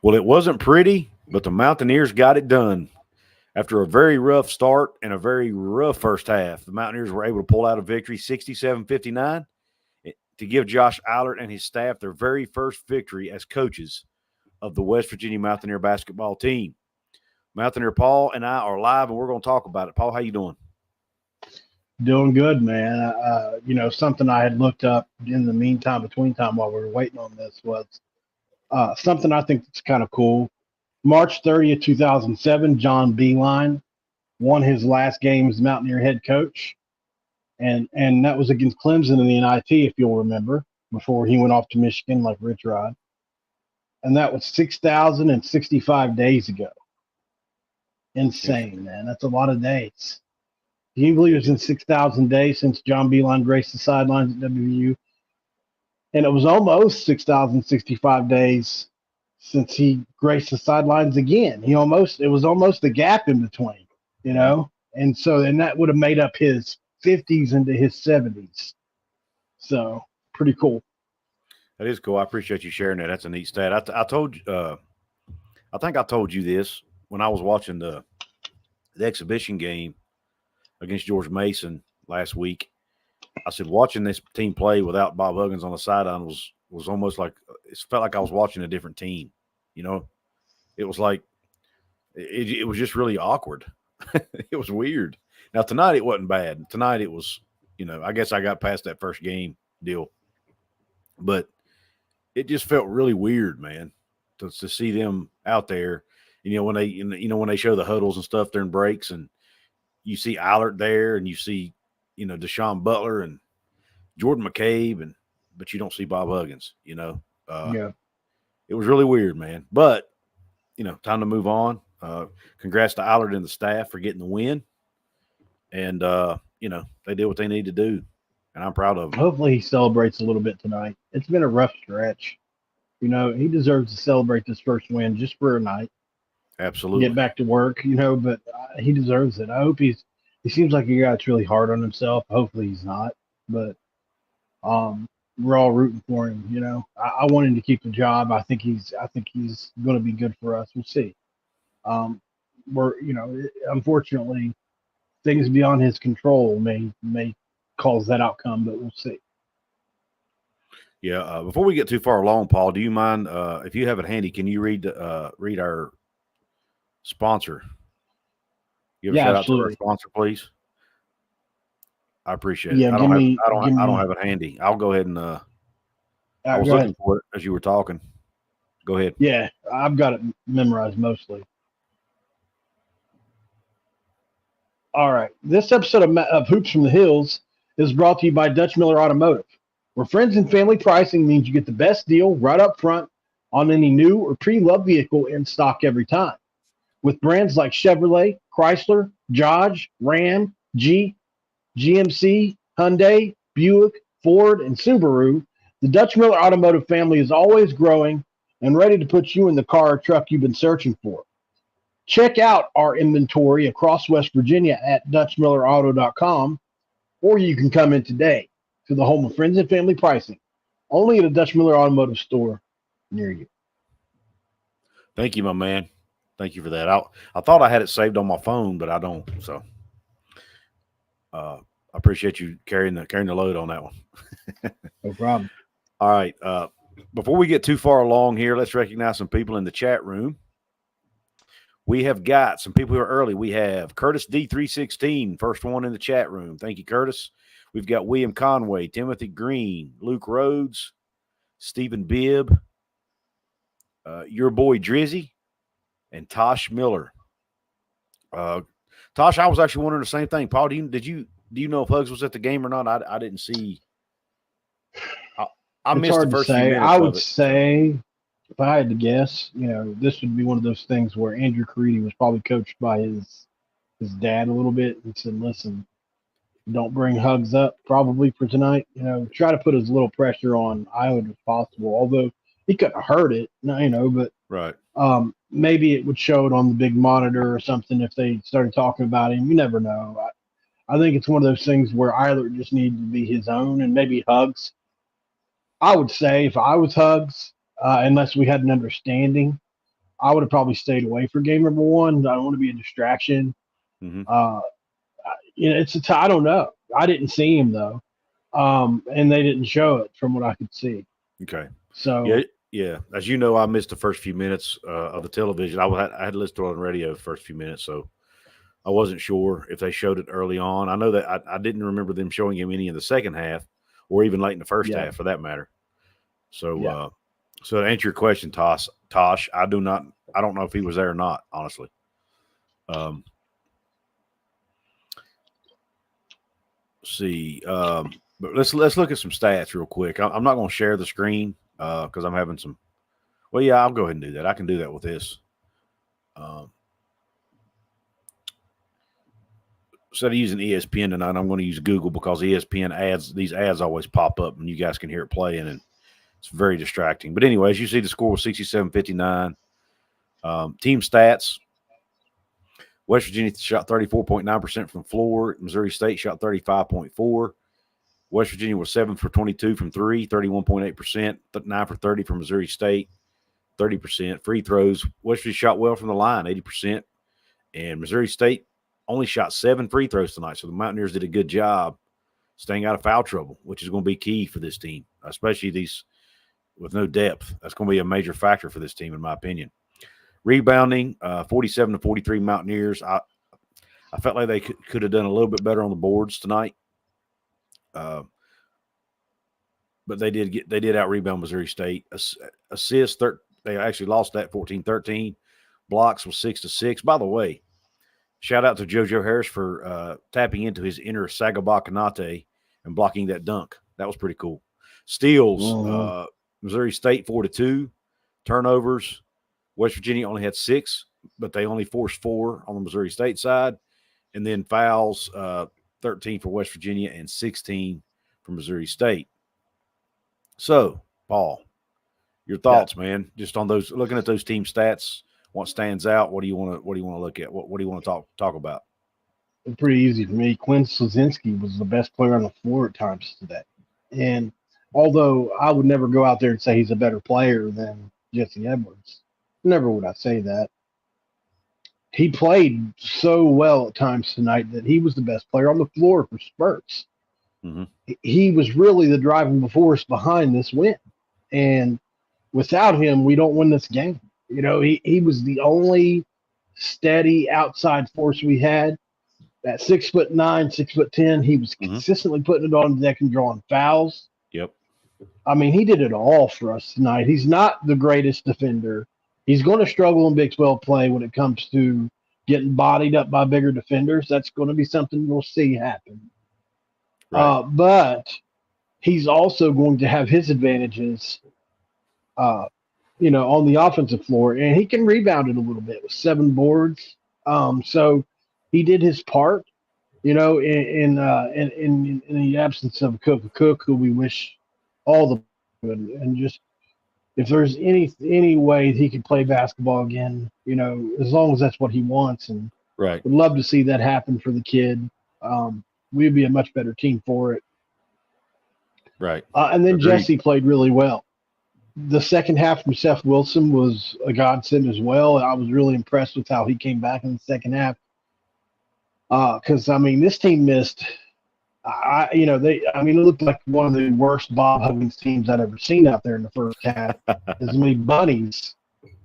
Well, it wasn't pretty, but the Mountaineers got it done. After a very rough start and a very rough first half, the Mountaineers were able to pull out a victory 67-59 to give Josh Eilert and his staff their very first victory as coaches of the West Virginia Mountaineer basketball team. Mountaineer Paul and I are live, and we're going to talk about it. Paul, how you doing? Doing good, man. Something I had looked up in the between time while we were waiting on this was something I think that's kind of cool. March 30th, 2007, John Beilein won his last game as Mountaineer head coach. And that was against Clemson in the NIT, if you'll remember, before he went off to Michigan like Rich Rod. And that was 6,065 days ago. Insane, man. That's a lot of days. Can you believe it's been 6,000 days since John Beilein graced the sidelines at WVU? And it was almost 6,065 days since he graced the sidelines again. It was almost a gap in between, you know? And that would have made up his 50s into his 70s. So pretty cool. That is cool. I appreciate you sharing that. That's a neat stat. I think I told you this when I was watching the exhibition game against George Mason last week. I said watching this team play without Bob Huggins on the sideline was almost like it felt like I was watching a different team. You know, it was like it was just really awkward. It was weird. Now tonight it wasn't bad. Tonight it was, I guess I got past that first game deal, but it just felt really weird, man, to see them out there. When they show the huddles and stuff during breaks, and you see Eilert there, and you see, Deshaun Butler and Jordan McCabe, but you don't see Bob Huggins. Yeah. It was really weird, man. But time to move on. Congrats to Eilert and the staff for getting the win, and they did what they need to do, and I'm proud of them. Hopefully he celebrates a little bit tonight. It's been a rough stretch. He deserves to celebrate this first win just for a night. Absolutely. Get back to work, but he deserves it. I hope he seems like a guy that's really hard on himself. Hopefully he's not, but we're all rooting for him. I want him to keep the job. I think he's going to be good for us. We'll see. Unfortunately, things beyond his control may cause that outcome, but we'll see. Yeah. Before we get too far along, Paul, do you mind if you have it handy? Can you read our sponsor? Give a shout absolutely. out to our sponsor, please. I appreciate it. Yeah, I don't have it handy. I'll go ahead and I was looking for it as you were talking. Go ahead. Yeah, I've got it memorized mostly. All right. This episode of Hoops from the Hills is brought to you by Dutch Miller Automotive, where friends and family pricing means you get the best deal right up front on any new or pre-loved vehicle in stock every time. With brands like Chevrolet, Chrysler, Dodge, Ram, Jeep, GMC, Hyundai, Buick, Ford, and Subaru, the Dutch Miller Automotive family is always growing and ready to put you in the car or truck you've been searching for. Check out our inventory across West Virginia at DutchMillerAuto.com, or you can come in today to the home of friends and family pricing, only at a Dutch Miller Automotive store near you. Thank you, my man. Thank you for that. I thought I had it saved on my phone, but I don't. So I appreciate you carrying the load on that one. No problem. All right. Before we get too far along here, let's recognize some people in the chat room. We have got some people who are early. We have Curtis D316, first one in the chat room. Thank you, Curtis. We've got William Conway, Timothy Green, Luke Rhodes, Stephen Bibb, your boy Drizzy, and Tosh Miller. Tosh, I was actually wondering the same thing. Paul, do you know if Hugs was at the game or not? I didn't see. I missed the first few minutes. I would say, if I had to guess, this would be one of those things where Andrew Caridi was probably coached by his dad a little bit and said, "Listen, don't bring Hugs up probably for tonight. Try to put as little pressure on Eilert as possible. Although he couldn't have heard it, but right. Maybe it would show it on the big monitor or something if they started talking about him. You never know. I think it's one of those things where Eilert just needed to be his own, and maybe Hugs. I would say if I was Hugs, unless we had an understanding, I would have probably stayed away for game number one. I don't want to be a distraction. Mm-hmm. I don't know. I didn't see him though, and they didn't show it from what I could see. Okay. So yeah. As you know, I missed the first few minutes of the television. I had listened to it on the radio the first few minutes, so I wasn't sure if they showed it early on. I know that I didn't remember them showing him any in the second half, or even late in the first half, for that matter. So, so to answer your question, Tosh, I don't know if he was there or not, honestly. See, but let's look at some stats real quick. I'm not going to share the screen because I'm having some. Well, yeah, I'll go ahead and do that. I can do that with this. Instead of using ESPN tonight, I'm going to use Google because ESPN these ads always pop up and you guys can hear it playing, and it's very distracting. But anyway, as you see, the score was 67-59. Team stats: West Virginia shot 34.9% from the floor. Missouri State shot 35.4%. West Virginia was 7 for 22 from three, 31.8%. 9 for 30 from Missouri State, 30%. Free throws: West Virginia shot well from the line, 80%. And Missouri State only shot 7 free throws tonight. So the Mountaineers did a good job staying out of foul trouble, which is going to be key for this team, especially these with no depth. That's going to be a major factor for this team, in my opinion. Rebounding, 47-43 Mountaineers. I felt like they could have done a little bit better on the boards tonight. But they did out-rebound Missouri State. Assists, they actually lost that 14-13. Blocks was 6-6. By the way, shout out to JoJo Harris for tapping into his inner Sagaba Kanate and blocking that dunk. That was pretty cool. Steals, Missouri State 4-2. Turnovers, West Virginia only had 6, but they only forced 4 on the Missouri State side. And then fouls, 13 for West Virginia and 16 for Missouri State. So, Paul, your thoughts, man, just on those, looking at those team stats. What stands out? What do you want to look at? What do you want to talk about? Pretty easy for me. Quinn Slazinski was the best player on the floor at times today. And although I would never go out there and say he's a better player than Jesse Edwards, never would I say that. He played so well at times tonight that he was the best player on the floor for spurts. Mm-hmm. He was really the driving force behind this win. And without him, we don't win this game. You know, he was the only steady outside force we had. At 6'9", 6'10", he was consistently putting it on the deck and drawing fouls. Yep. I mean, he did it all for us tonight. He's not the greatest defender. He's going to struggle in Big 12 play when it comes to getting bodied up by bigger defenders. That's going to be something we'll see happen. Right. But he's also going to have his advantages, on the offensive floor, and he can rebound it a little bit with 7 boards. So he did his part, in the absence of Cook, who we wish all the good, and just if there's any way he could play basketball again, as long as that's what he wants, and right, would love to see that happen for the kid. We'd be a much better team for it. Right. And then Agreed. Jesse played really well. The second half from Seth Wilson was a godsend as well. I was really impressed with how he came back in the second half. Because this team missed. It looked like one of the worst Bob Huggins teams I'd ever seen out there in the first half. As many bunnies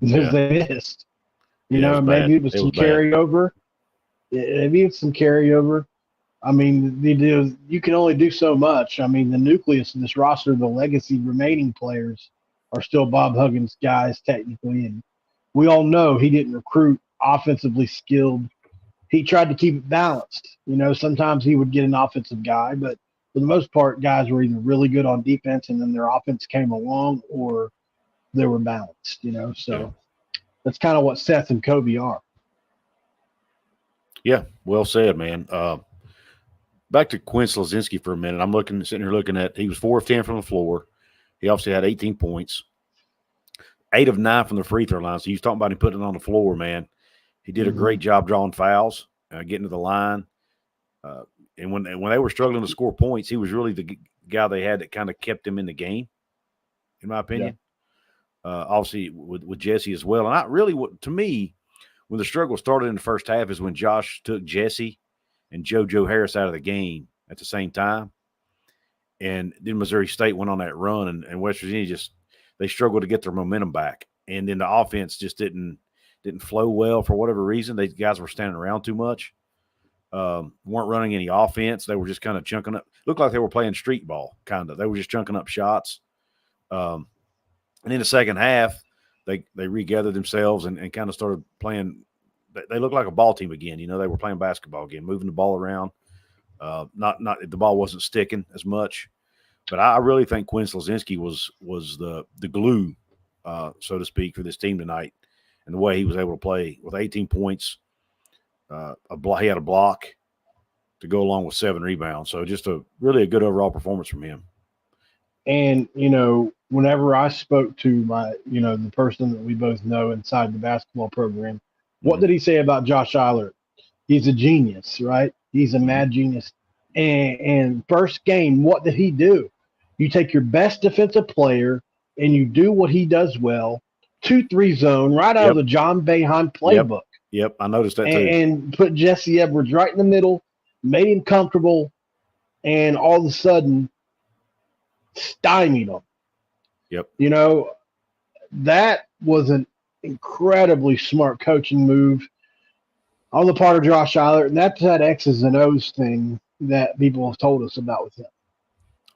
as they missed. Maybe it was some carryover. Maybe it's some carryover. You can only do so much. The nucleus of this roster, the legacy remaining players, are still Bob Huggins guys technically, and we all know he didn't recruit offensively skilled. He tried to keep it balanced. Sometimes he would get an offensive guy, but for the most part, guys were either really good on defense and then their offense came along, or they were balanced. So that's kind of what Seth and Kobe are. Yeah, well said, man. Back to Quinn Slazinski for a minute. I'm sitting here looking at, he was 4 of 10 from the floor. He obviously had 18 points, 8 of 9 from the free throw line. So you was talking about him putting it on the floor, man. He did a great job drawing fouls, getting to the line. And when they were struggling to score points, he was really the guy they had that kind of kept them in the game, in my opinion. obviously with Jesse as well. And to me, when the struggle started in the first half is when Josh took Jesse and JoJo Harris out of the game at the same time. And then Missouri State went on that run, and West Virginia they struggled to get their momentum back. And then the offense just didn't flow well for whatever reason. These guys were standing around too much. Weren't running any offense. They were just kind of chunking up. Looked like they were playing street ball, kind of. They were just chunking up shots. And in the second half, they regathered themselves and kind of started playing. They looked like a ball team again. They were playing basketball again, moving the ball around. Not the ball wasn't sticking as much. But I really think Quinn Slazinski was the glue, so to speak, for this team tonight, and the way he was able to play with 18 points. He had a block to go along with 7 rebounds. So just really a good overall performance from him. And, whenever I spoke to the person that we both know inside the basketball program, what did he say about Josh Eilert? He's a genius, right? He's a mad genius. And first game, what did he do? You take your best defensive player and you do what he does well, 2-3 zone right out of the John Boeheim playbook. Yep, I noticed that too. And put Jesse Edwards right in the middle, made him comfortable, and all of a sudden stymied him. Yep. That was an incredibly smart coaching move on the part of Josh Eilert, and that's that X's and O's thing that people have told us about with him.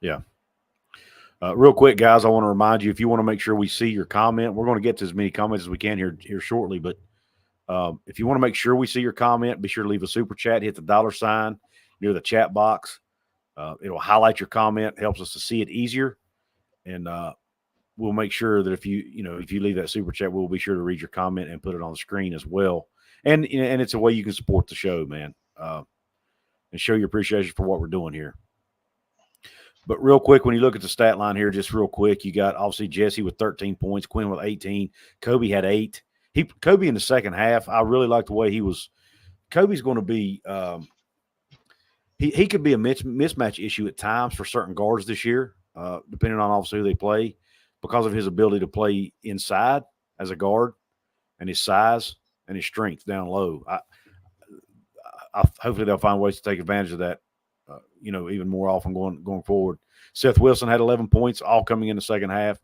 Yeah. Real quick, guys, I want to remind you, if you want to make sure we see your comment, we're going to get to as many comments as we can here shortly, but if you want to make sure we see your comment, be sure to leave a super chat, hit the $ near the chat box. It'll highlight your comment, helps us to see it easier, and we'll make sure that if you leave that super chat, we'll be sure to read your comment and put it on the screen as well. And it's a way you can support the show, man, and show your appreciation for what we're doing here. But real quick, when you look at the stat line here, just real quick, you got obviously Jesse with 13 points, Quinn with 18, Kobe had 8. Kobe in the second half, I really like the way he was. Kobe's going to be he could be a mismatch issue at times for certain guards this year, depending on obviously who they play, because of his ability to play inside as a guard and his size and his strength down low. Hopefully they'll find ways to take advantage of that, even more often going forward. Seth Wilson had 11 points, all coming in the second half.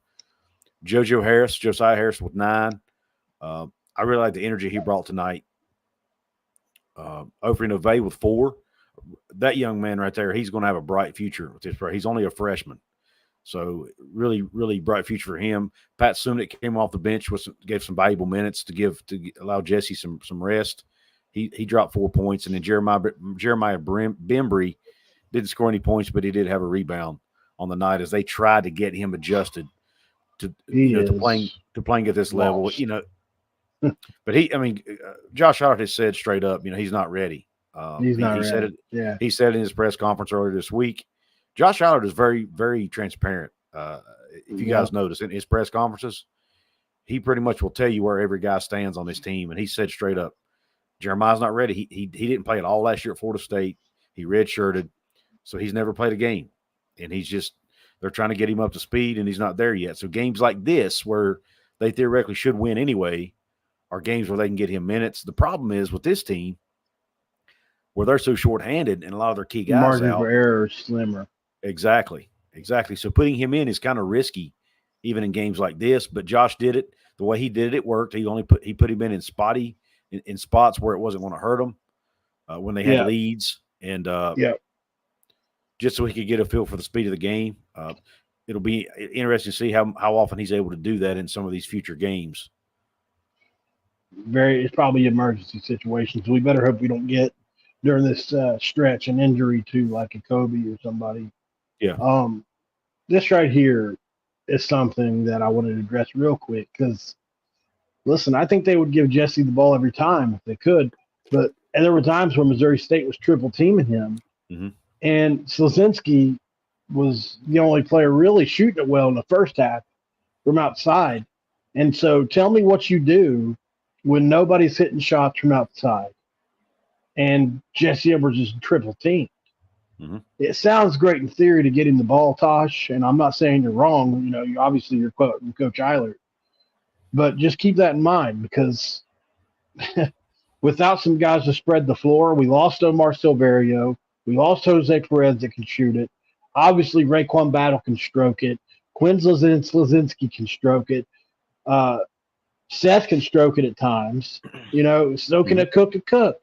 Josiah Harris with 9. I really like the energy he brought tonight. Ofri Nove with 4. That young man right there, he's going to have a bright future with this. He's only a freshman. So really, really bright future for him. Pat Sumnick came off the bench, gave some valuable minutes to allow Jesse some rest. He dropped 4 points, and then Jeremiah Bembry didn't score any points, but he did have a rebound on the night as they tried to get him adjusted to playing at this level. But Josh Eilert has said straight up, he's not ready. He's not ready. Said it. Yeah. He said in his press conference earlier this week. Josh Eilert is very, very transparent. If you guys notice in his press conferences, he pretty much will tell you where every guy stands on this team. And he said straight up, Jeremiah's not ready. He didn't play at all last year at Florida State. He redshirted, so he's never played a game. And they're trying to get him up to speed, and he's not there yet. So games like this, where they theoretically should win anyway, are games where they can get him minutes. The problem is with this team, where they're so short-handed and a lot of their key guys margin out. For error is slimmer. Exactly. So putting him in is kind of risky, even in games like this. But Josh did it the way he did it. It worked. He put him in spots where it wasn't going to hurt them when they had leads, and just so he could get a feel for the speed of the game. It'll be interesting to see how often he's able to do that in some of these future games. It's probably emergency situations. We better hope we don't get during this stretch an injury to like a Kobe or somebody. Yeah. This right here is something that I wanted to address real quick because, listen, I think they would give Jesse the ball every time if they could, and there were times where Missouri State was triple teaming him, and Slazinski was the only player really shooting it well in the first half from outside. And so tell me what you do when nobody's hitting shots from outside and Jesse Edwards is triple teamed. It sounds great in theory to get him the ball, Tosh, and I'm not saying you're wrong. You're quoting Coach Eilert. But just keep that in mind because without some guys to spread the floor, we lost Omar Silverio. We lost Jose Perez that can shoot it. Obviously, Raekwon Battle can stroke it. Quinn Slazinski can stroke it. Seth can stroke it at times. So can a cook.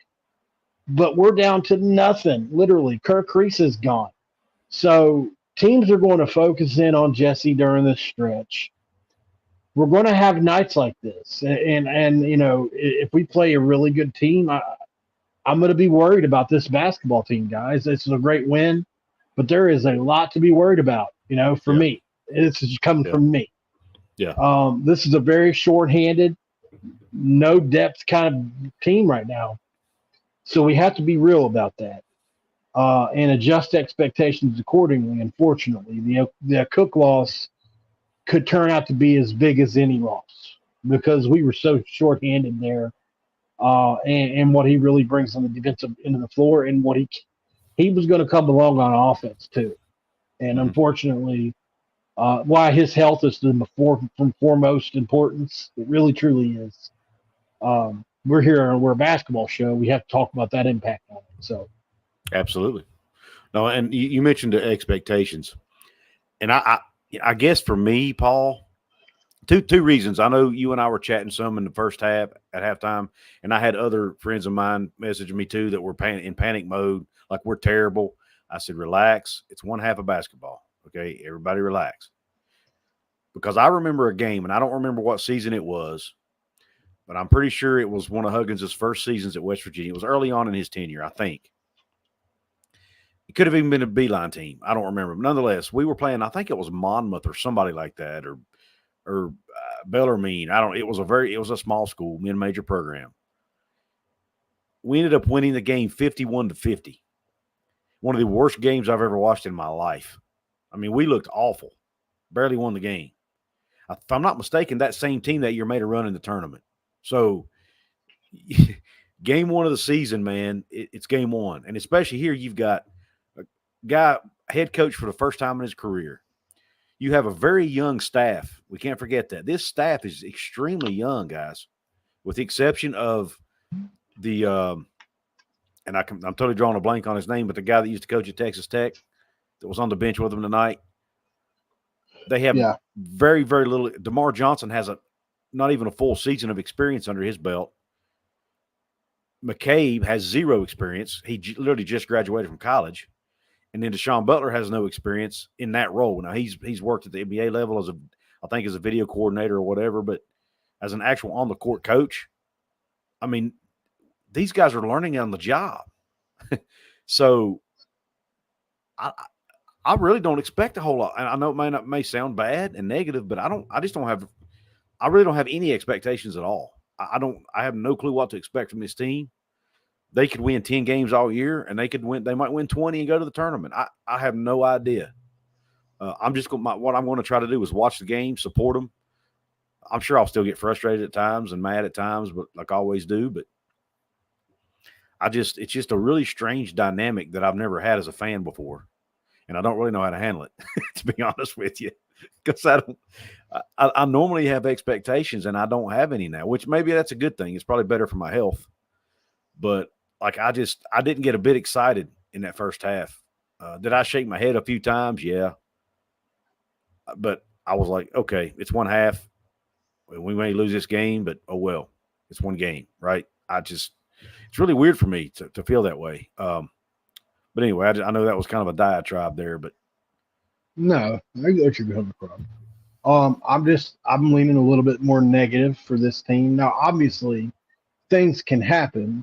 But we're down to nothing. Literally, Kirk Reese is gone. So teams are going to focus in on Jesse during this stretch. We're going to have nights like this. And if we play a really good team, I'm going to be worried about this basketball team, guys. This is a great win, but there is a lot to be worried about, for me. This is coming from me. Yeah. This is a very short-handed, no depth kind of team right now. So we have to be real about that and adjust expectations accordingly. Unfortunately, the Cook loss could turn out to be as big as any loss because we were so short-handed there. And what he really brings on the defensive end of the floor, and what he was going to come along on offense too. And unfortunately, why his health is the foremost importance. It really truly is. We're a basketball show. We have to talk about that impact on it. So, absolutely. No, and you mentioned the expectations, and I guess for me, Paul, two reasons. I know you and I were chatting some in the first half at halftime, and I had other friends of mine messaging me too that were in panic mode, like we're terrible. I said, relax. It's one half of basketball. Okay, everybody relax. Because I remember a game, and I don't remember what season it was, but I'm pretty sure it was one of Huggins' first seasons at West Virginia. It was early on in his tenure, I think. It could have even been a Beeline team. I don't remember. But nonetheless, we were playing, I think it was Monmouth or somebody like that, or Bellarmine. It was a small school, mid-major program. We ended up winning the game 51-50. One of the worst games I've ever watched in my life. I mean, we looked awful. Barely won the game. If I'm not mistaken, that same team that year made a run in the tournament. So, game one of the season, man, it's game one. And especially here, you've got a guy, head coach for the first time in his career. You have a very young staff. We can't forget that. This staff is extremely young, guys, with the exception of the and I'm totally drawing a blank on his name, but the guy that used to coach at Texas Tech that was on the bench with him tonight. They have very, very little. DeMar Johnson has not even a full season of experience under his belt. McCabe has zero experience. He literally just graduated from college. And then Deshaun Butler has no experience in that role. Now, he's worked at the NBA level as a video coordinator or whatever, but as an actual on-the-court coach, I mean, these guys are learning on the job. So I really don't expect a whole lot. And I know it may sound bad and negative, but I really don't have any expectations at all. I have no clue what to expect from this team. They could win 10 games all year, and they might win 20 and go to the tournament. I have no idea. What I'm going to try to do is watch the game, support them. I'm sure I'll still get frustrated at times and mad at times, but like I always do. But it's just a really strange dynamic that I've never had as a fan before. And I don't really know how to handle it, to be honest with you, because I normally have expectations and I don't have any now, which maybe that's a good thing. It's probably better for my health. But like, I didn't get a bit excited in that first half. Did I shake my head a few times? Yeah. But I was like, okay, it's one half. We may lose this game, but oh well, it's one game, right? It's really weird for me to feel that way. But anyway, I know that was kind of a diatribe there, but no, I get what you're going from. I'm leaning a little bit more negative for this team. Now, obviously, things can happen.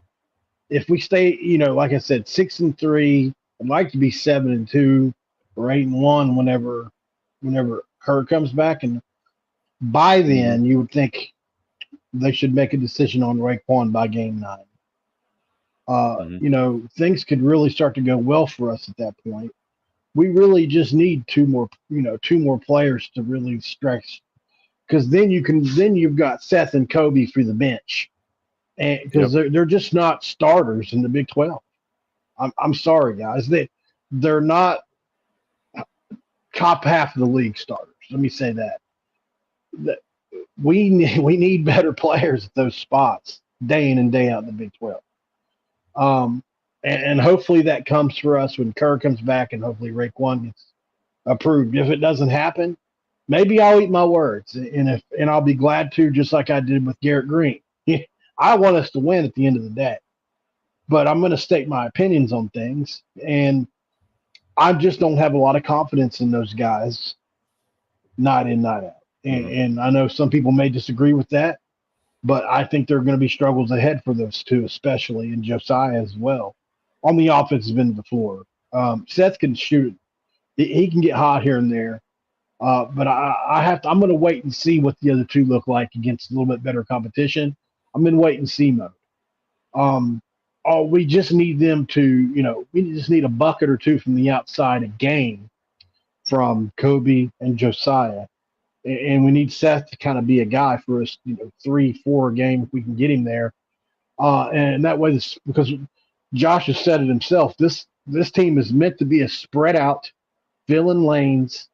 If we stay, like I said, 6-3, I'd like to be 7-2 or 8-1 whenever Kirk comes back, and by then you would think they should make a decision on Raekwon by game 9. Things could really start to go well for us at that point. We really just need two more players to really stretch, because then you've got Seth and Kobe through the bench, and because they're just not starters in the Big 12. I'm sorry, guys, they're not top half of the league starters. Let me say that. we need better players at those spots day in and day out in the Big 12. And hopefully that comes for us when Kerr comes back, and hopefully Raekwon gets approved. If it doesn't happen, maybe I'll eat my words, and I'll be glad to, just like I did with Garrett Green. I want us to win at the end of the day, but I'm going to state my opinions on things, and I just don't have a lot of confidence in those guys, night in, night out. And I know some people may disagree with that, but I think there are going to be struggles ahead for those two, especially, and Josiah as well, on the offensive end of the floor. Seth can shoot. He can get hot here and there. But I'm going to wait and see what the other two look like against a little bit better competition. I'm in wait and see mode. We just need them to, we just need a bucket or two from the outside a game from Kobe and Josiah. And we need Seth to kind of be a guy for us, 3-4 a game if we can get him there. And that way, because Josh has said it himself, this team is meant to be a spread out, filling lanes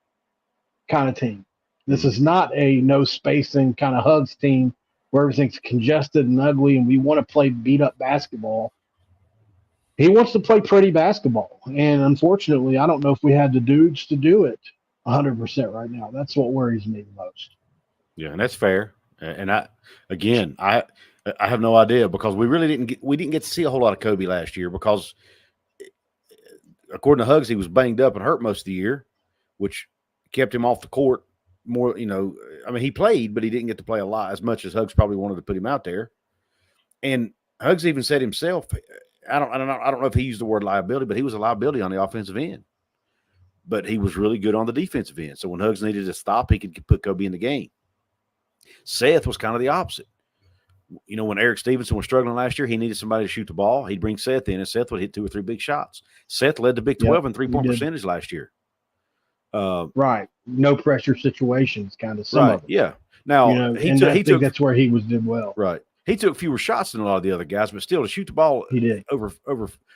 kind of team. This is not a no spacing kind of hugs team where everything's congested and ugly and we want to play beat up basketball. He wants to play pretty basketball. And unfortunately, I don't know if we had the dudes to do it 100% right now. That's what worries me the most. Yeah, and that's fair. And I have no idea, because we really didn't get to see a whole lot of Kobe last year, because according to Hugs, he was banged up and hurt most of the year, which kept him off the court more. He played, but he didn't get to play a lot, as much as Hugs probably wanted to put him out there. And Hugs even said himself, I don't know if he used the word liability, but he was a liability on the offensive end. But he was really good on the defensive end. So when Hugs needed to stop, he could put Kobe in the game. Seth was kind of the opposite. When Eric Stevenson was struggling last year, he needed somebody to shoot the ball. He'd bring Seth in, and Seth would hit 2 or 3 big shots. Seth led the Big 12 in three-point percentage last year. Right. No pressure situations, kind of some of it. Yeah. Now, I think that's where he did well. Right. He took fewer shots than a lot of the other guys, but still to shoot the ball, he did over.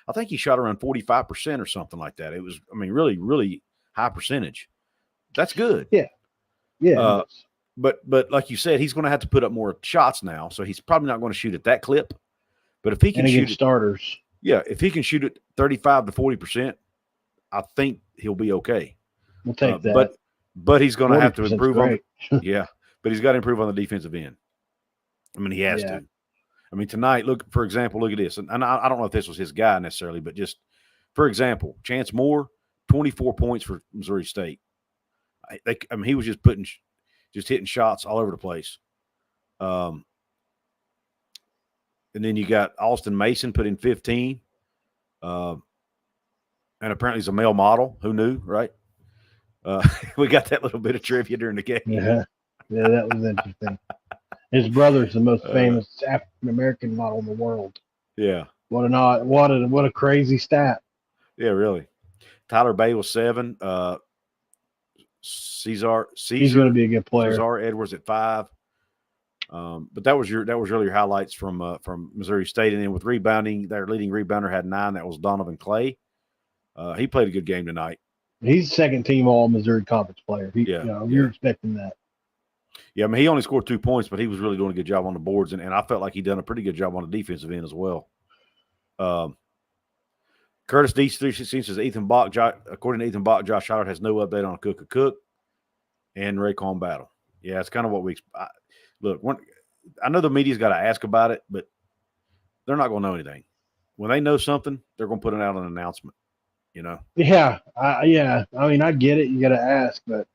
I think he shot around 45% or something like that. It was, really, really high percentage. That's good. Yeah. Yeah. But like you said, he's going to have to put up more shots now, so he's probably not going to shoot at that clip. But if he can shoot starters, if he can shoot it 35 to 40%, I think he'll be okay. We'll take that. But he's going to have to improve great. But he's got to improve on the defensive end. He has to. Tonight, for example, look at this. And I don't know if this was his guy necessarily, but just, for example, Chance Moore, 24 points for Missouri State. He was just hitting shots all over the place. And then you got Austin Mason put in 15. And apparently he's a male model. Who knew, right? We got that little bit of trivia during the game. Yeah, that was interesting. His brother's the most famous African American model in the world. Yeah. What a crazy stat. Yeah, really. Tyler Bay was 7. Caesar, he's going to be a good player. Cesar Edwards at 5. But that was really your highlights from Missouri State. And then with rebounding, their leading rebounder had 9. That was Donovan Clay. He played a good game tonight. He's second team all Missouri Conference player. You're expecting that. Yeah, he only scored 2 points, but he was really doing a good job on the boards, and I felt like he done a pretty good job on the defensive end as well. Curtis D316 says Ethan Bach. According to Ethan Bach, Josh Eilert has no update on Cook and Raekwon battle. Yeah, it's kind of what we look. I know the media's got to ask about it, but they're not going to know anything. When they know something, they're going to put it out an announcement. Yeah, yeah. I get it. You got to ask, but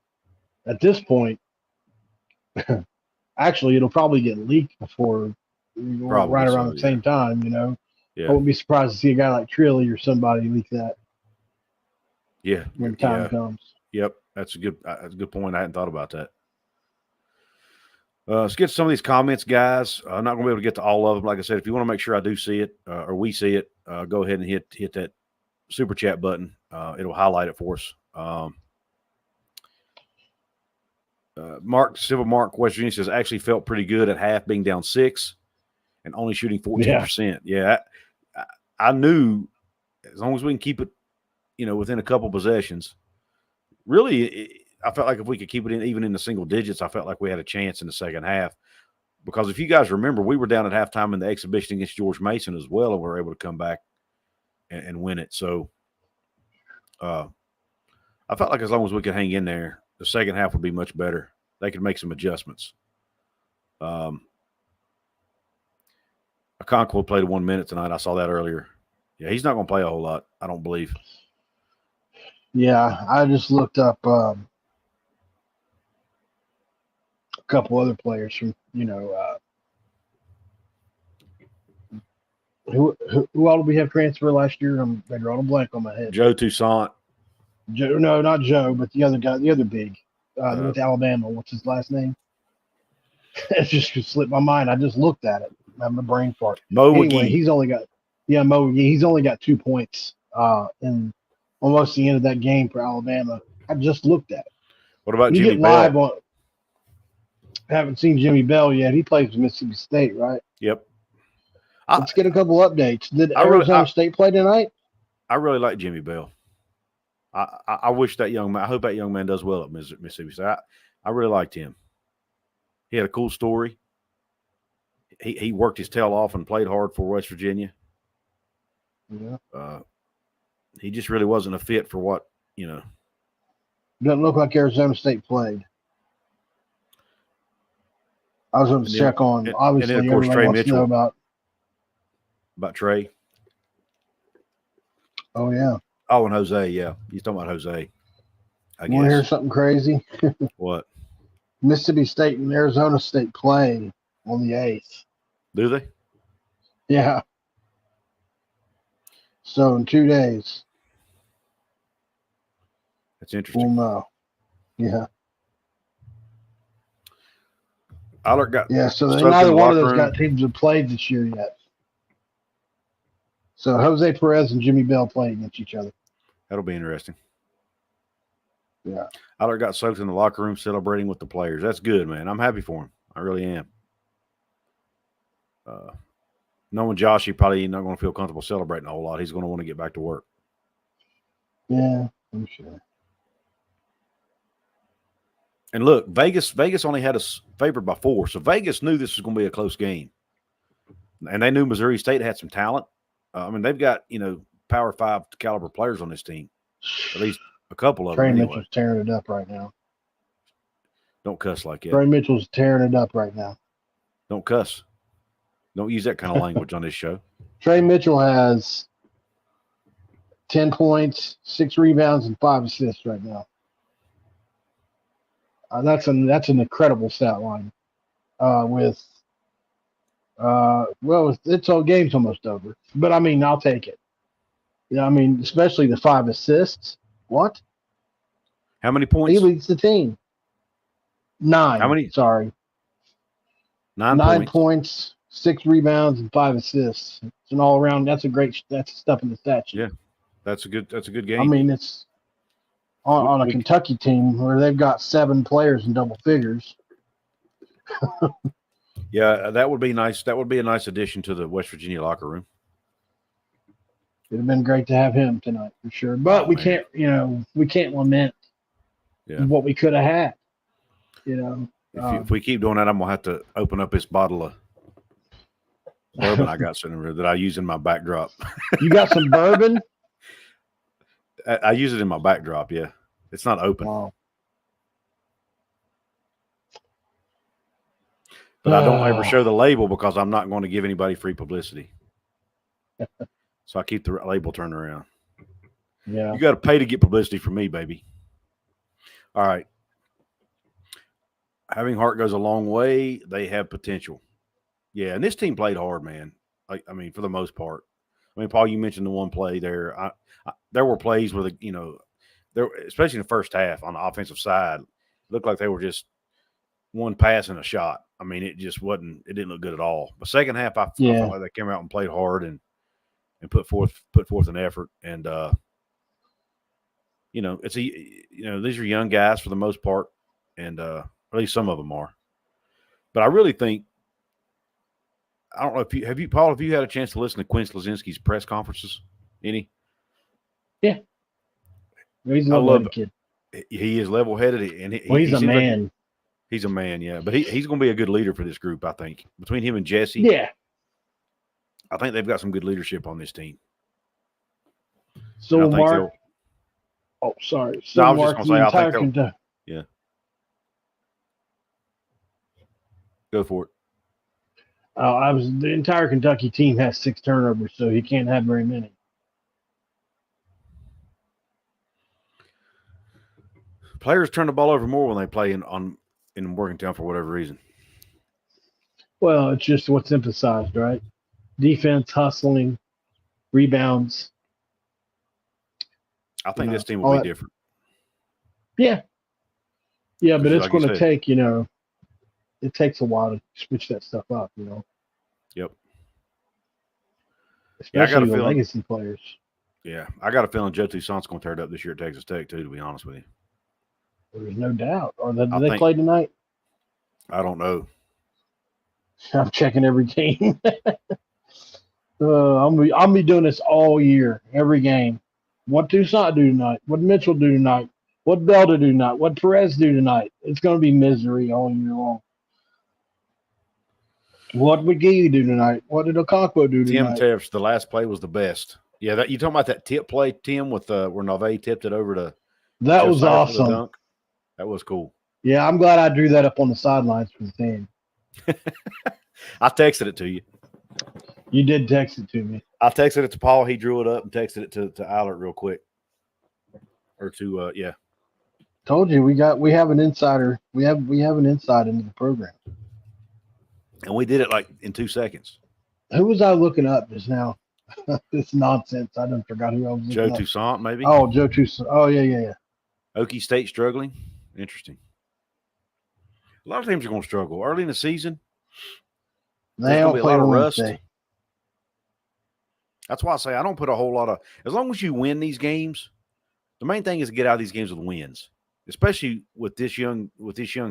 at this point, actually, it'll probably get leaked before right around the same time. Yeah. I wouldn't be surprised to see a guy like Trilly or somebody leak that. Yeah, when the time comes. Yep, that's a good point. I hadn't thought about that. Let's get to some of these comments, guys. I'm not going to be able to get to all of them. Like I said, if you want to make sure I do see it or we see it, go ahead and hit that super chat button. It'll highlight it for us. Mark, West Virginia says actually felt pretty good at half, being down 6 and only shooting 14%. Yeah, I knew as long as we can keep it, within a couple possessions. Really, I felt like if we could keep it in even in the single digits, I felt like we had a chance in the second half. Because if you guys remember, we were down at halftime in the exhibition against George Mason as well, and we were able to come back and win it. So I felt like as long as we could hang in there, the second half would be much better. They could make some adjustments. Okonkwo played 1 minute tonight. I saw that earlier. Yeah, he's not going to play a whole lot, I don't believe. Yeah, I just looked up a couple other players from, who all did we have transfer last year? I'm drawing a blank on my head. Joe Toussaint. Joe, no, not Joe, but the other guy, the other big, with Alabama. What's his last name? It just slipped my mind. I just looked at it. I'm a brain fart. Anyway, he's only got 2 points in almost the end of that game for Alabama. I just looked at it. What about Jimmy Bell? I haven't seen Jimmy Bell yet. He plays with Mississippi State, right? Yep. Let's get a couple updates. Did Arizona State play tonight? I really like Jimmy Bell. I wish that young man. I hope that young man does well at Mississippi State. I really liked him. He had a cool story. He worked his tail off and played hard for West Virginia. Yeah. He just really wasn't a fit for what, Doesn't look like Arizona State played. I was going to check on, obviously, and then, of course, everybody wants to know about Trey. Oh, yeah. Oh, and Jose, yeah. He's talking about Jose, I guess. Want to hear something crazy? What? Mississippi State and Arizona State play on the 8th. Do they? Yeah. So in 2 days. That's interesting. We'll know. Yeah. Eilert got so neither one of those got teams have played this year yet. So Jose Perez and Jimmy Bell play against each other. That'll be interesting. Yeah. Eilert got soaked in the locker room celebrating with the players. That's good, man. I'm happy for him. I really am. Knowing Josh, he probably not going to feel comfortable celebrating a whole lot. He's going to want to get back to work. Yeah, I'm sure. And look, Vegas only had us favored by 4, so Vegas knew this was going to be a close game. And they knew Missouri State had some talent. They've got, Power 5 caliber players on this team. At least a couple of them. Trey anyway. Mitchell's tearing it up right now. Don't cuss like that. Trey Mitchell's tearing it up right now. Don't cuss. Don't use that kind of language on this show. Trey Mitchell has 10 points, 6 rebounds, and 5 assists right now. That's an incredible stat line. It's all game's almost over. But I'll take it. Especially the 5 assists. What? How many points? He leads the team. 9. How many? Sorry. 9 points, 6 rebounds, and 5 assists. It's an all around. That's stuff in the stat sheet. Yeah, that's a good game. It's on a Kentucky team where they've got 7 players in double figures. Yeah, that would be nice. That would be a nice addition to the West Virginia locker room. It'd have been great to have him tonight for sure. But we can't lament what we could have had. If we keep doing that, I'm gonna have to open up this bottle of bourbon I got sitting there that I use in my backdrop. You got some bourbon? I use it in my backdrop. Yeah, it's not open. Wow. But I don't ever show the label because I'm not going to give anybody free publicity. So I keep the label turned around. Yeah. You got to pay to get publicity from me, baby. All right. Having heart goes a long way. They have potential. Yeah, and this team played hard, man. For the most part. Paul, you mentioned the one play there. There were plays where there, especially in the first half on the offensive side, it looked like they were just one pass and a shot. It just wasn't. It didn't look good at all. But second half, I felt like they came out and played hard and put forth an effort. And these are young guys for the most part, and at least some of them are. But I really think, I don't know if Paul, have you had a chance to listen to Quinn Slazinski's press conferences? Any? Yeah. He's a lovely kid. He is level-headed, and he's a man. He's a man, yeah. But he's going to be a good leader for this group, I think. Between him and Jesse, Yeah. I think they've got some good leadership on this team. So Mark. Oh, sorry. So no, I was Mark, just going to say, I think Kentucky. Yeah. Go for it. The entire Kentucky team has 6 turnovers, so he can't have very many. Players turn the ball over more when they play in Morgantown for whatever reason. Well, it's just what's emphasized, right? Defense, hustling, rebounds. I think this team will be different. Yeah. Yeah, but it's going to take, it takes a while to switch that stuff up, Yep. Especially the legacy players. Yeah, I got a feeling Joe Toussaint's going to tear it up this year at Texas Tech, too, to be honest with you. There's no doubt. Or do they play tonight? I don't know. I'm checking every game. I'll be doing this all year, every game. What Toussaint do tonight? What Mitchell do tonight? What Belda do tonight? What Perez do tonight? It's going to be misery all year long. What would Gee do tonight? What did Okonkwo do tonight? Tim Teff's, the last play was the best. Yeah, you talking about that tip play, Tim, with where Nave tipped it over to that was awesome. Dunk? That was cool. Yeah, I'm glad I drew that up on the sidelines for the team. I texted it to you. You did text it to me. I texted it to Paul. He drew it up and texted it to Eilert real quick. Or to yeah. Told you we have an insider. We have an insight into the program. And we did it like in 2 seconds. Who was I looking up just now? This nonsense. I done forgot who I was looking Joe up. Toussaint, maybe? Oh, Joe Toussaint. Oh, yeah. Okie State struggling. Interesting. A lot of teams are going to struggle. Early in the season, they don't play on rust. Wednesday. That's why I say I don't put a whole lot of – as long as you win these games, the main thing is to get out of these games with wins, especially with this young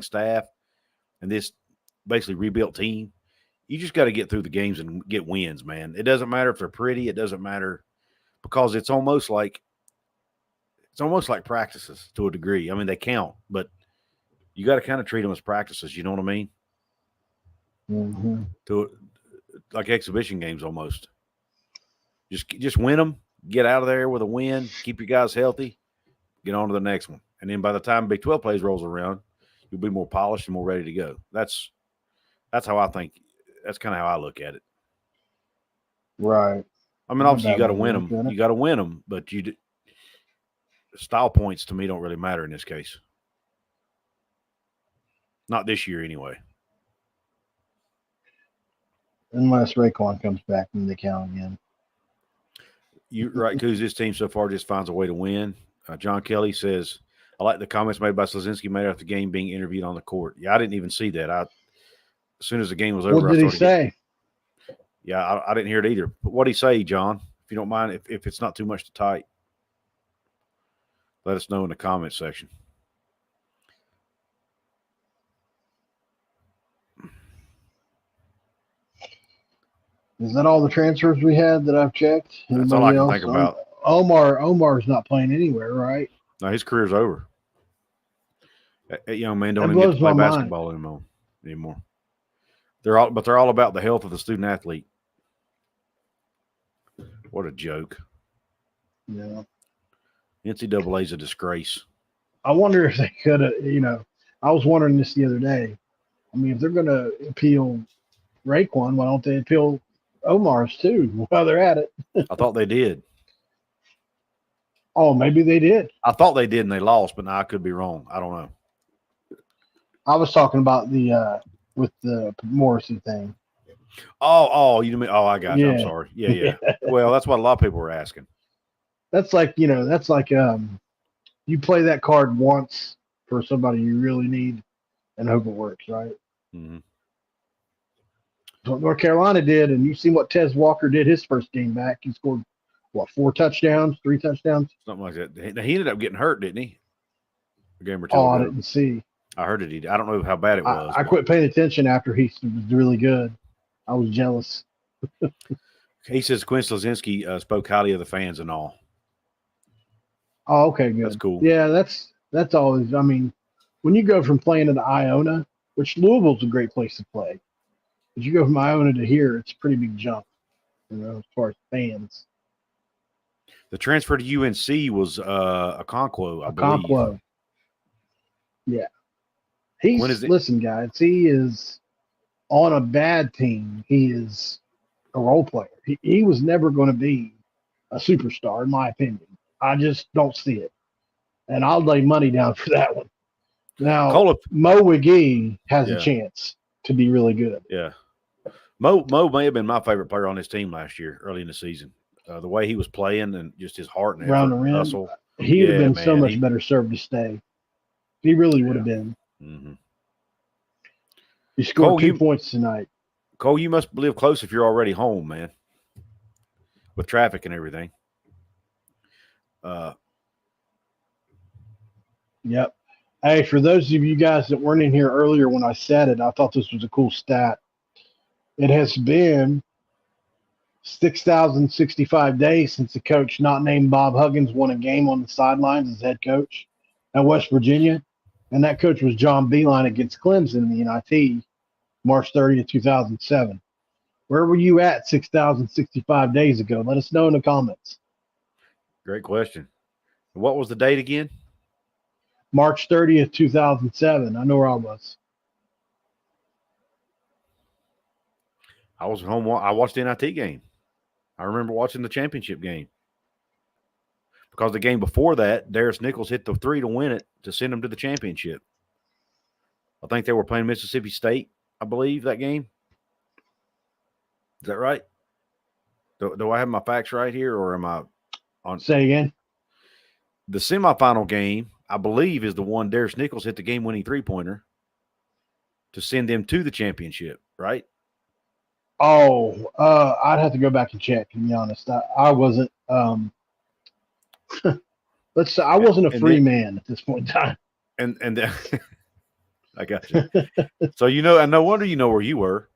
staff and this basically rebuilt team. You just got to get through the games and get wins, man. It doesn't matter if they're pretty. It doesn't matter because it's almost like practices to a degree. I mean, they count, but you got to kind of treat them as practices. You know what I mean? Mm-hmm. Like exhibition games almost. Just win them, get out of there with a win, keep your guys healthy, get on to the next one. And then by the time Big 12 plays rolls around, you'll be more polished and more ready to go. That's how I think. That's kind of how I look at it. Right. I mean, obviously you got to win them. You got to win them, but style points to me don't really matter in this case. Not this year anyway. Unless Raekwon comes back and they count again. You're right, Couz. This team so far just finds a way to win. John Kelly says, I like the comments made by Slazinski made after the game being interviewed on the court. Yeah, I didn't even see that. As soon as the game was over, what did he say? I didn't hear it either. But what did he say, John? If you don't mind, if it's not too much to type, let us know in the comments section. Is that all the transfers we had that I've checked? That's all I can think about. Omar's not playing anywhere, right? No, his career's over. That young man don't even get to play basketball anymore. They're all about the health of the student athlete. What a joke. Yeah. NCAA is a disgrace. I wonder if they could have, I was wondering this the other day. I mean, if they're going to appeal Raekwon, why don't they appeal Omar's too while they're at it? I thought they did. Oh, maybe they did. I thought they did and they lost, but now I could be wrong. I don't know. I was talking about with the Morrissey thing. Oh, you mean? Oh, I got you. I'm sorry. Yeah. Well, that's what a lot of people were asking. That's like you play that card once for somebody you really need and hope it works, right? Mm-hmm. So North Carolina did, and you see what Tez Walker did his first game back. He scored, 3 touchdowns? Something like that. He ended up getting hurt, didn't he? A game or two ago. I didn't see. I heard it. I don't know how bad it was. I quit paying attention after he was really good. I was jealous. He says Quinn Slazinski spoke highly of the fans and all. Oh, okay, good. That's cool. Yeah, that's That's always. I mean, when you go from playing at Iona, which Louisville's a great place to play, but you go from Iona to here, it's a pretty big jump. As far as fans. The transfer to UNC was a Conquo, I believe. Conquo. Yeah. Listen, guys, he is on a bad team. He is a role player. He was never going to be a superstar, in my opinion. I just don't see it. And I'll lay money down for that one. Now, Mo McGee has a chance to be really good. Yeah. Mo may have been my favorite player on his team last year, early in the season. The way he was playing and just his heart and around the rim, hustle. He'd have been so much better served to stay. He really would have been. Mm-hmm. He scored 2 points tonight. Cole, you must live close if you're already home, man, with traffic and everything. Yep. Hey, for those of you guys that weren't in here earlier when I said it, I thought this was a cool stat. It has been 6,065 days since a coach not named Bob Huggins won a game on the sidelines as head coach at West Virginia. And that coach was John Beilein against Clemson in the NIT, March 30th, 2007. Where were you at 6,065 days ago? Let us know in the comments. Great question. What was the date again? March 30th, 2007. I know where I was. I was home. I watched the NIT game. I remember watching the championship game. Because the game before that, Darius Nichols hit the 3 to win it to send them to the championship. I think they were playing Mississippi State, I believe, that game. Is that right? Do I have my facts right here, or am I on? Say again. The semifinal game, I believe, is the one Darius Nichols hit the game-winning three-pointer to send them to the championship, right? Oh, I'd have to go back and check, to be honest. I wasn't let's say I wasn't a free man at this point in time. And I got you. So and no wonder you know where you were.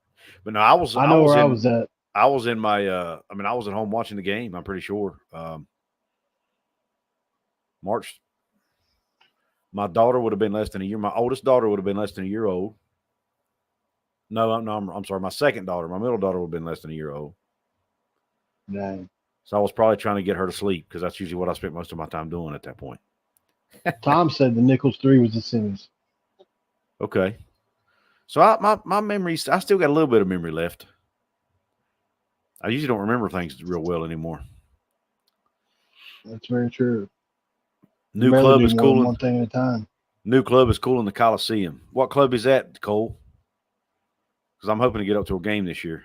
But no, I was at. I was in my I was at home watching the game, I'm pretty sure. March. My daughter would have been less than a year. My oldest daughter would have been less than a year old. No, I'm sorry. My second daughter, my middle daughter would have been less than a year old. Dang. So I was probably trying to get her to sleep because that's usually what I spent most of my time doing at that point. Tom said the Nichols 3 was the semis. Okay. So my memories, I still got a little bit of memory left. I usually don't remember things real well anymore. That's very true. New club is cool. One thing at a time. New club is cool in the Coliseum. What club is that, Cole? Because I'm hoping to get up to a game this year.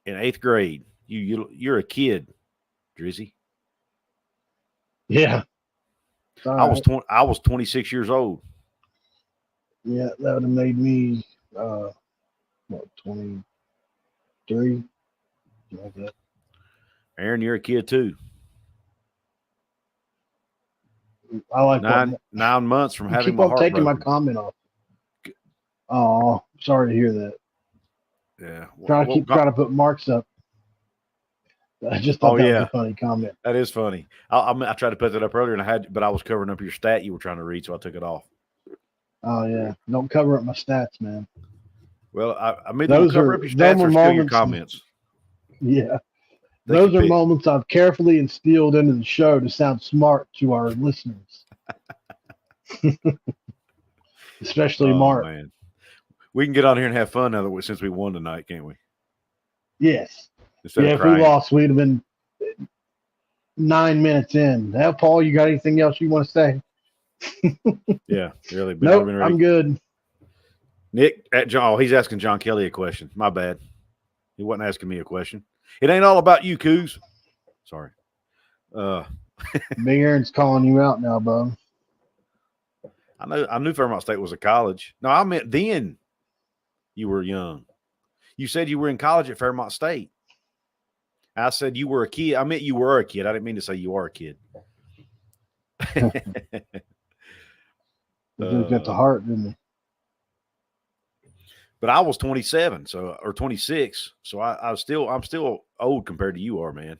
In 8th grade, you're a kid, Drizzy. Yeah. I was 26 years old. Yeah, that would have made me 23. Like that. Aaron, you're a kid too. I like 9 months from having keep my on heart taking broken. my comment off. Oh, sorry to hear that. Yeah. Trying to put marks up. I just thought that was a funny comment. That is funny. I tried to put that up earlier, but I was covering up your stat you were trying to read, so I took it off. Oh yeah, don't cover up my stats, man. Well, I made them cover up your stats or steal your comments. Yeah, those are moments I've carefully instilled into the show to sound smart to our listeners, especially Mark. Man. We can get on here and have fun now since we won tonight, can't we? Yes. If we lost, we'd have been 9 minutes in. Now, Paul, you got anything else you want to say? Yeah, really. Nope, I'm good. Nick, he's asking John Kelly a question. My bad. He wasn't asking me a question. It ain't all about you, Couz. Sorry. Big Aaron's calling you out now, bub. I knew Fairmont State was a college. No, I meant then you were young. You said you were in college at Fairmont State. I said you were a kid. I meant you were a kid. I didn't mean to say you are a kid. He got the heart, didn't he? But I was 27, or 26, so I'm still old compared to you are, man.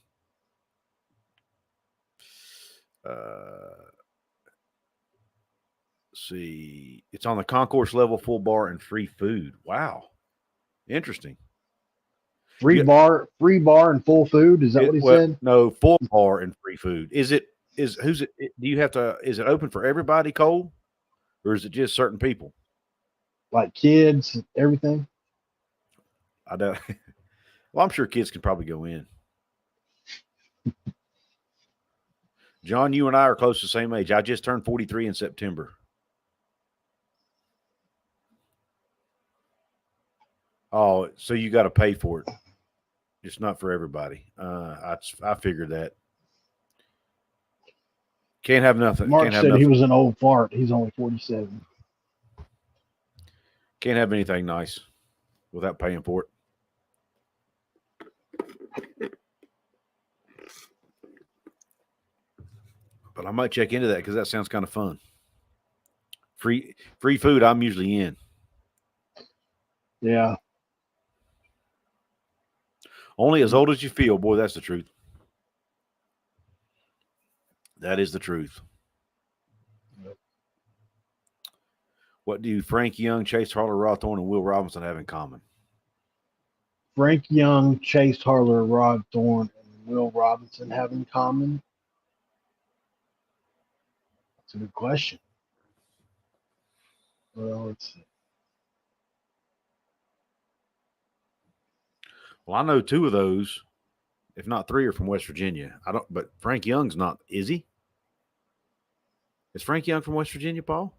See, it's on the concourse level, full bar and free food. Wow, interesting. Free bar, and full food. Is that what he said? No, full bar and free food. Is it? Who's it? Do you have to? Is it open for everybody, Cole, or is it just certain people? Like kids, everything. I don't. Well, I'm sure kids can probably go in. John, you and I are close to the same age. I just turned 43 in September. Oh, so you got to pay for it. It's not for everybody. I figured that. Can't have nothing. Mark said he was an old fart. He's only 47. Can't have anything nice without paying for it. But I might check into that because that sounds kind of fun. Free food, I'm usually in. Yeah. Only as old as you feel, boy. That's the truth. That is the truth. Yep. What do Frank Young, Chase Harler, Rawthorne, and Will Robinson have in common? Frank Young, Chase Harler, Rawthorne, and Will Robinson have in common? That's a good question. Well, let's see. Well, I know two of those, if not three, are from West Virginia. But Frank Young's not, is he? Is Frank Young from West Virginia, Paul?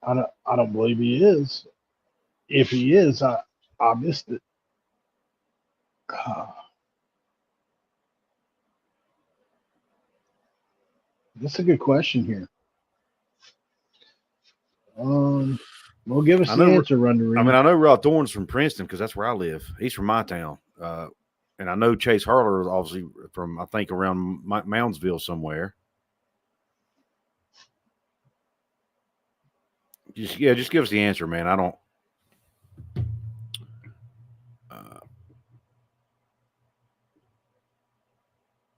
I don't believe he is. If he is, I missed it. That's a good question here. Well, give us the answer, Rundery. I mean, I know Rawthorne's from Princeton because that's where I live. He's from my town. And I know Chase Harler is obviously from, I think, around Moundsville somewhere. Just give us the answer, man. I don't.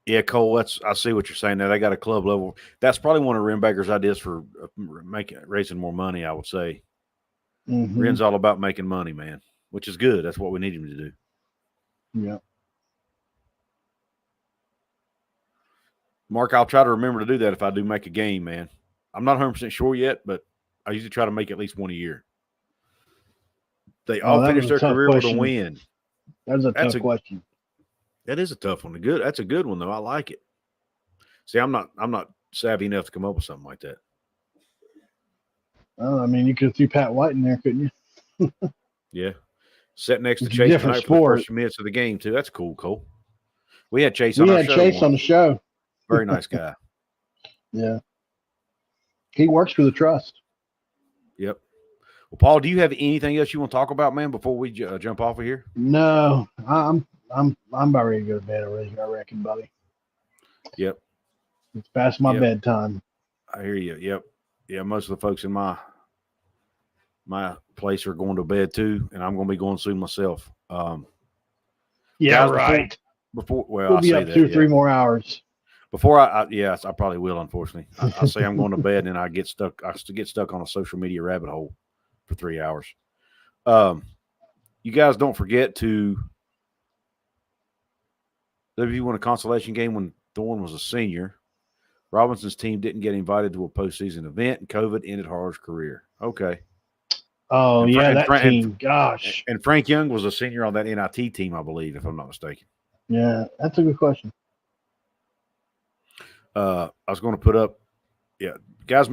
Yeah, Cole. I see what you're saying there. They got a club level. That's probably one of Renbaker's ideas for raising more money. I would say. Mm-hmm. Ren's all about making money, man, which is good. That's what we need him to do. Yeah. Mark, I'll try to remember to do that if I do make a game, man. I'm not 100% sure yet, but I usually try to make at least one a year. They all finish their career with a win. That's a tough question. That is a tough one. That's a good one, though. I like it. See, I'm not savvy enough to come up with something like that. Well, I mean, you could throw Pat White in there, couldn't you? Yeah. Sat next to Chase tonight for the first few minutes of the game, too. That's cool, Cole. We had Chase on our show. Chase on the show. Very nice guy. Yeah. He works for the trust. Yep. Well, Paul, do you have anything else you want to talk about, man, before we jump off of here? No. I'm about ready to go to bed already, I reckon, buddy. Yep. It's past my bedtime. I hear you. Yep. Yeah, most of the folks in my place are going to bed too, and I'm going to be going soon myself. Yeah, guys, right. We'll be up 2 or 3 more hours. Before I probably will. Unfortunately, I say I'm going to bed, and I get stuck. I get stuck on a social media rabbit hole for 3 hours. You guys don't forget to. WVU won a consolation game when Thorne was a senior. Robinson's team didn't get invited to a postseason event, and COVID ended Harler's career. Okay. Oh, that team. Gosh. And Frank Young was a senior on that NIT team, I believe, if I'm not mistaken. Yeah, that's a good question. I was going to put up, guys,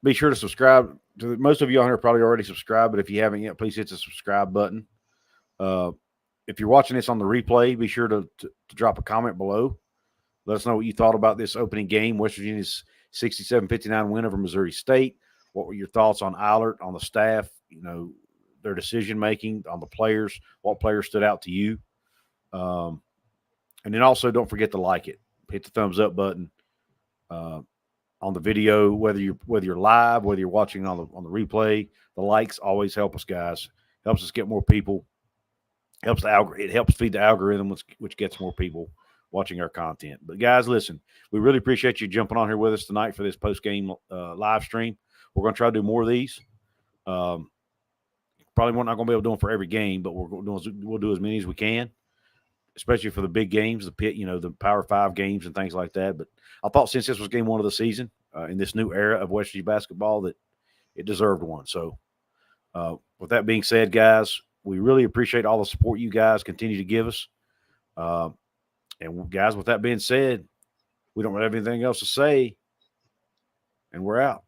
be sure to subscribe. Most of you on here probably already subscribed, but if you haven't yet, please hit the subscribe button. If you're watching this on the replay, be sure to drop a comment below. Let us know what you thought about this opening game, West Virginia's 67-59 win over Missouri State. What were your thoughts on Eilert, on the staff, their decision-making, on the players, what players stood out to you? And then also don't forget to like it. Hit the thumbs up button on the video, whether you're live, whether you're watching on the replay. The likes always help us, guys. Helps us get more people It helps feed the algorithm, which gets more people watching our content. But guys, listen, we really appreciate you jumping on here with us tonight for this post game live stream. We're going to try to do more of these. Probably we're not going to be able to do them for every game, but we'll do as many as we can, especially for the big games, the Power 5 games and things like that. But I thought since this was game 1 of the season in this new era of West Virginia basketball, that it deserved one. So with that being said, guys, we really appreciate all the support you guys continue to give us. And guys, with that being said, we don't have anything else to say, and we're out.